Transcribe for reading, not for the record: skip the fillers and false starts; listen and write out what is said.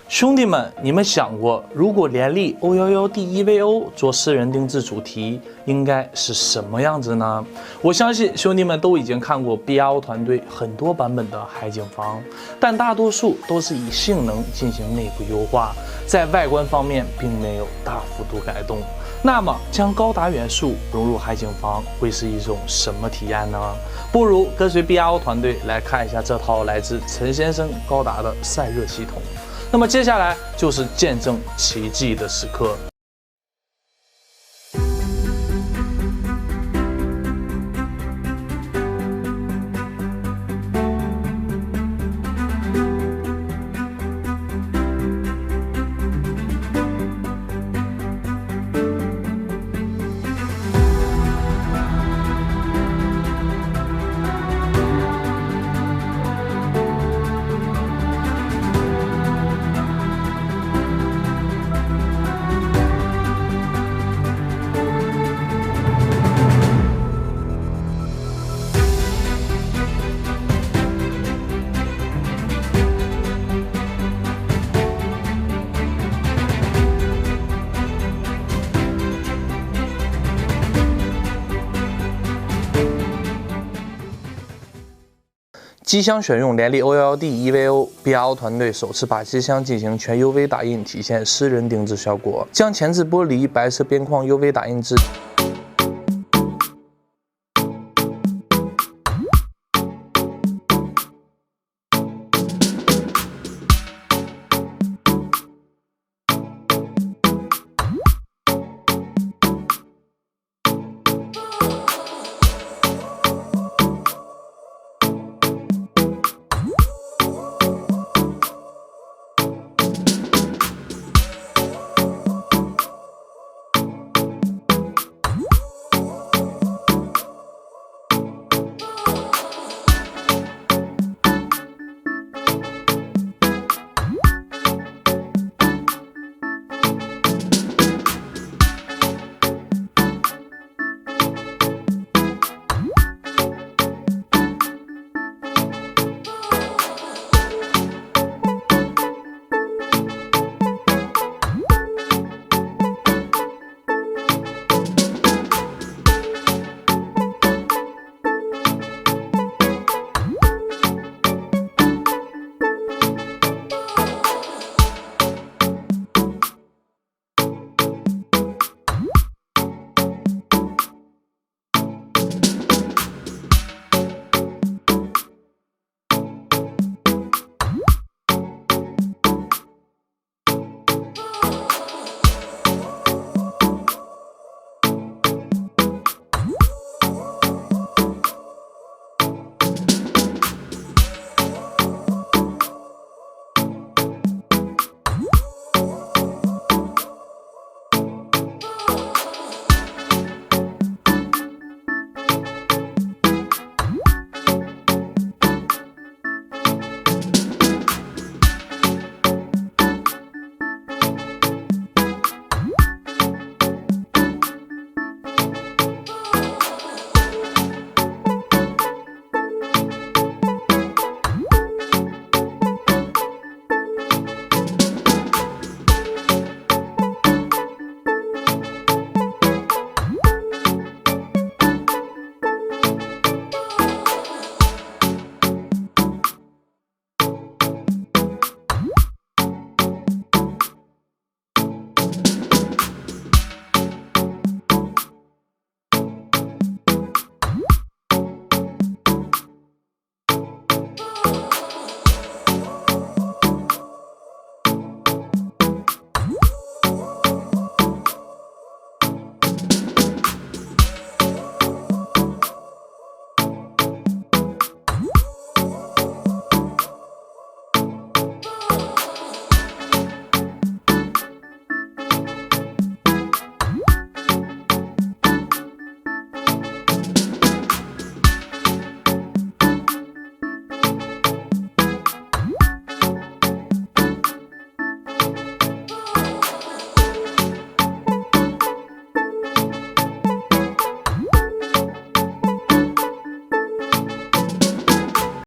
兄弟们，你们想过，如果联力 O11D EVO 做私人定制主题，应该是什么样子呢？我相信兄弟们都已经看过 BRO 团队很多版本的海景房，但大多数都是以性能进行内部优化，在外观方面并没有大幅度改动。那么，将高达元素融入海景房会是一种什么体验呢？不如跟随 BRO 团队来看一下这套来自陈先生高达的散热系统。那么接下来就是见证奇迹的时刻。机箱选用联力 O11D EVO，BRO 团队首次把机箱进行全 UV 打印，体现私人定制效果，将前置玻璃白色边框 UV 打印至